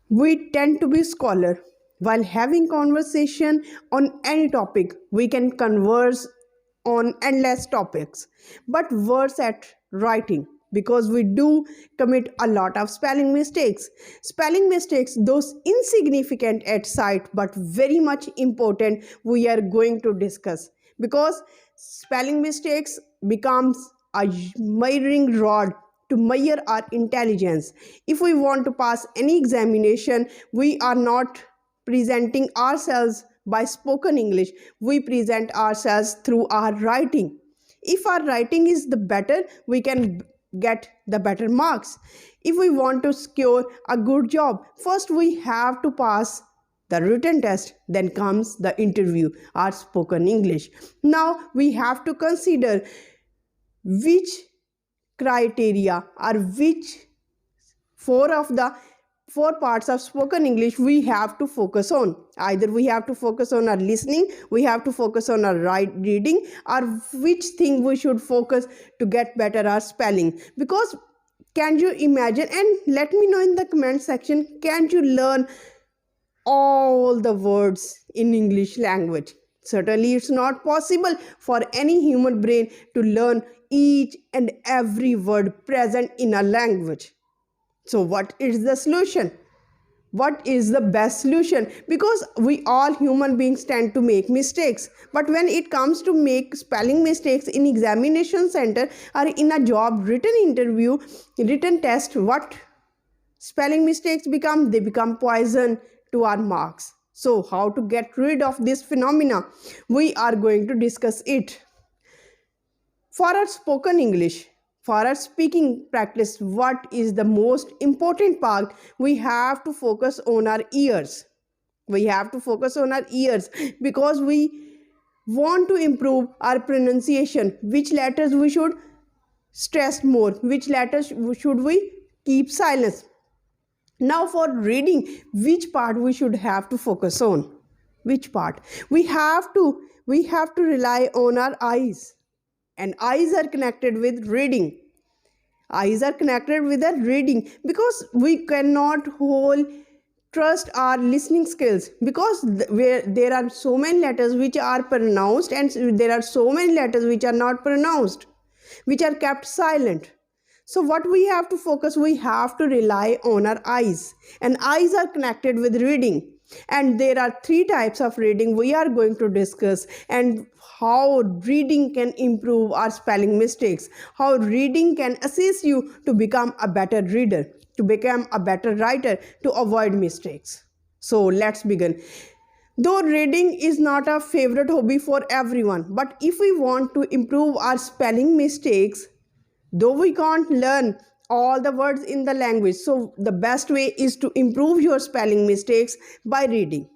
We tend to be scholar. While having conversation on any topic, we can converse on endless topics. But worse at writing, because we do commit a lot of spelling mistakes. Spelling mistakes, those insignificant at sight but very much important, we are going to discuss. Because spelling mistakes becomes a measuring rod to measure our intelligence. If we want to pass any examination, we are not presenting ourselves by spoken English, we present ourselves through our writing. If our writing is the better, we can get the better marks. If we want to secure a good job, first we have to pass the written test, then comes the interview or spoken English. Now we have to consider which criteria or which four parts of spoken English we have to focus on. Either we have to focus on our listening, we have to focus on our reading, or which thing we should focus to get better our spelling. Because can you imagine, and let me know in the comment section, can you learn all the words in English language? Certainly it's not possible for any human brain to learn each and every word present in a language. So what is the solution? What is the best solution? Because we all human beings tend to make mistakes. But when it comes to make spelling mistakes in examination center or in a job written interview, written test, what spelling mistakes become? They become poison to our marks. So how to get rid of this phenomena? We are going to discuss it. For our spoken English, for our speaking practice, what is the most important part? We have to focus on our ears. We have to focus on our ears because we want to improve our pronunciation. Which letters we should stress more? Which letters should we keep silence? Now for reading, which part we should have to focus on? Which part? We have to rely on our eyes. And eyes are connected with reading. Eyes are connected with the reading because we cannot whole trust our listening skills, because there are so many letters which are pronounced and there are so many letters which are not pronounced, which are kept silent. So what we have to focus, we have to rely on our eyes, and eyes are connected with reading. And there are three types of reading we are going to discuss, and how reading can improve our spelling mistakes, how reading can assist you to become a better reader, to become a better writer, to avoid mistakes. So let's begin. Though reading is not a favorite hobby for everyone, but if we want to improve our spelling mistakes, though we can't learn all the words in the language, so the best way is to improve your spelling mistakes by reading.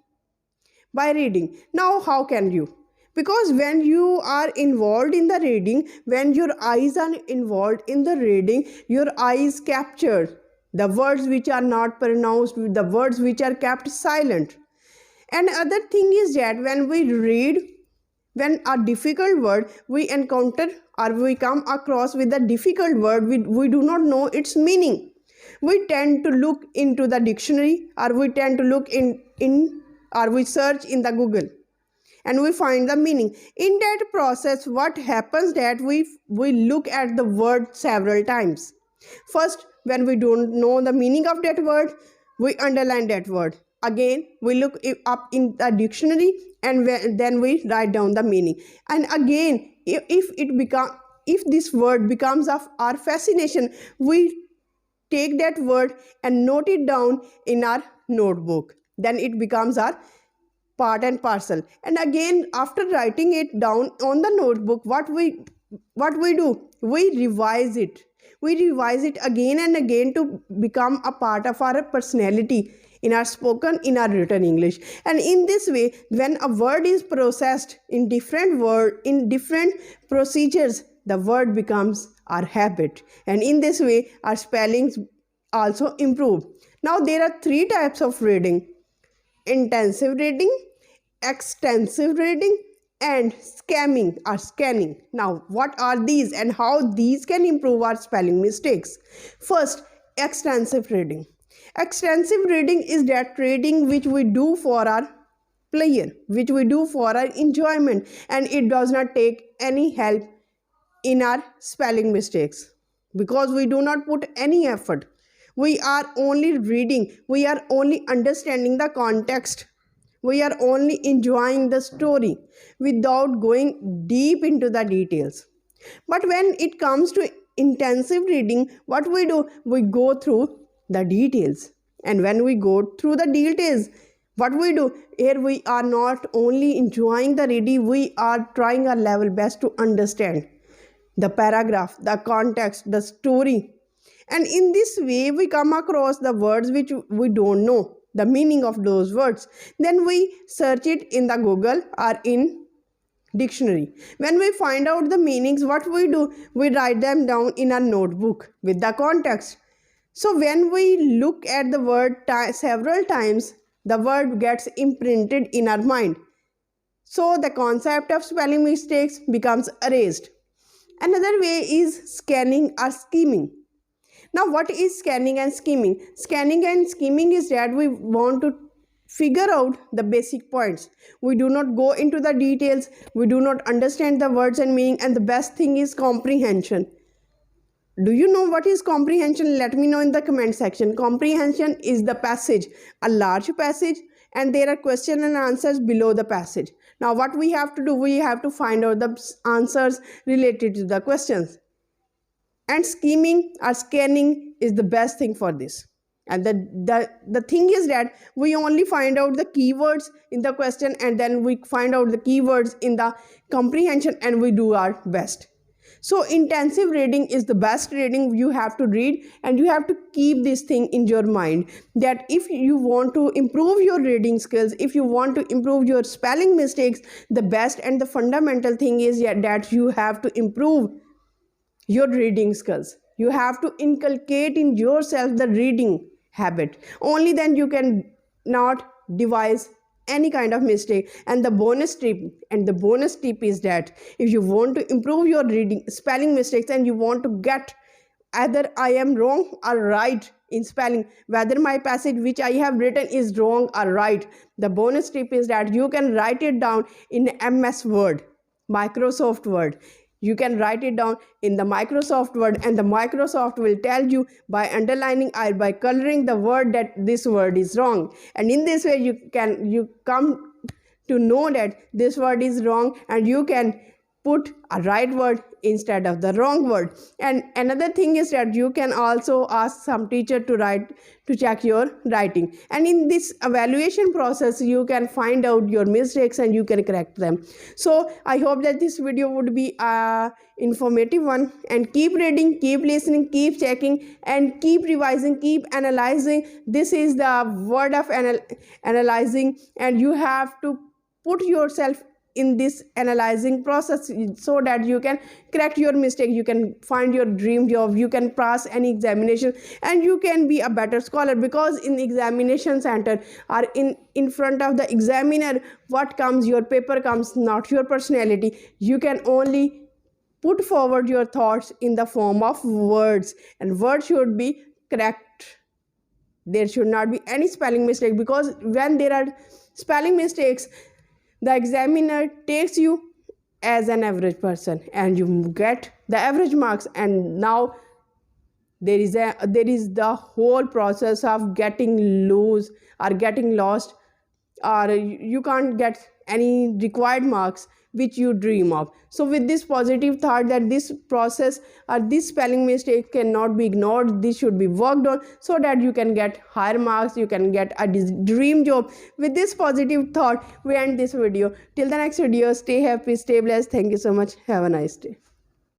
Now how can you? Because when you are involved in the reading, when your eyes are involved in the reading, your eyes capture the words which are not pronounced, the words which are kept silent. And other thing is that when we read, when a difficult word we encounter or we come across with a difficult word, we do not know its meaning, we tend to look into the dictionary, or we tend to look in or we search in the Google, and we find the meaning. In that process, what happens that we look at the word several times. First, when we don't know the meaning of that word, we underline that word. Again, we look it up in the dictionary, and then we write down the meaning. And again, if this word becomes of our fascination, we take that word and note it down in our notebook. Then it becomes our part and parcel. And again, after writing it down on the notebook, what we do, we revise it. We revise it again and again to become a part of our personality in our spoken, in our written English. And in this way, when a word is processed in different procedures, the word becomes our habit. And in this way, our spellings also improve. Now there are three types of reading: intensive reading, extensive reading, and scanning. Now what are these and how these can improve our spelling mistakes? First, extensive reading. Extensive reading is that reading which we do for our pleasure, which we do for our enjoyment, and it does not take any help in our spelling mistakes because we do not put any effort. We are only reading, we are only understanding the context, we are only enjoying the story without going deep into the details. But when it comes to intensive reading, what we do, we go through the details. And when we go through the details, what we do, here we are not only enjoying the reading, we are trying our level best to understand the paragraph, the context, the story. And in this way, we come across the words which we don't know, the meaning of those words. Then we search it in the Google or in dictionary. When we find out the meanings, what we do, we write them down in a notebook with the context. So when we look at the word several times, the word gets imprinted in our mind. So the concept of spelling mistakes becomes erased. Another way is scanning or scheming. Now, what is scanning and scheming? Scanning and scheming is that we want to figure out the basic points. We do not go into the details, we do not understand the words and meaning, and the best thing is comprehension. Do you know what is comprehension? Let me know in the comment section. Comprehension is the passage, a large passage, and there are questions and answers below the passage. Now, what we have to do, we have to find out the answers related to the questions. And scheming or scanning is the best thing for this. And the thing is that we only find out the keywords in the question, and then we find out the keywords in the comprehension, and we do our best. So intensive reading is the best reading. You have to read, and you have to keep this thing in your mind that if you want to improve your reading skills, if you want to improve your spelling mistakes, the best and the fundamental thing is that you have to improve your reading skills. You have to inculcate in yourself the reading habit. Only then you can not devise any kind of mistake. And the bonus tip is that if you want to improve your reading spelling mistakes and you want to get either I am wrong or right in spelling, whether my passage which I have written is wrong or right, the bonus tip is that you can write it down in MS Word, Microsoft Word. You can write it down in the Microsoft Word, and the Microsoft will tell you by underlining or by coloring the word that this word is wrong. And in this way, you come to know that this word is wrong, and you can put a right word instead of the wrong word. And another thing is that you can also ask some teacher to check your writing. And in this evaluation process, you can find out your mistakes and you can correct them. So I hope that this video would be a informative one, and keep reading, keep listening, keep checking, and keep revising, keep analyzing. This is the word of analyzing, and you have to put yourself in this analyzing process so that you can correct your mistake, you can find your dream job, you can pass any examination, and you can be a better scholar. Because in the examination center or in front of the examiner, what comes, your paper comes, not your personality. You can only put forward your thoughts in the form of words, and words should be correct. There should not be any spelling mistake, because when there are spelling mistakes, the examiner takes you as an average person and you get the average marks. And now there is the whole process of getting loose or getting lost, or you can't get any required marks which you dream of. So with this positive thought that this process or this spelling mistake cannot be ignored, this should be worked on so that you can get higher marks, you can get a dream job. With this positive thought, we end this video. Till the next video, stay happy, stay blessed. Thank you so much. Have a nice day.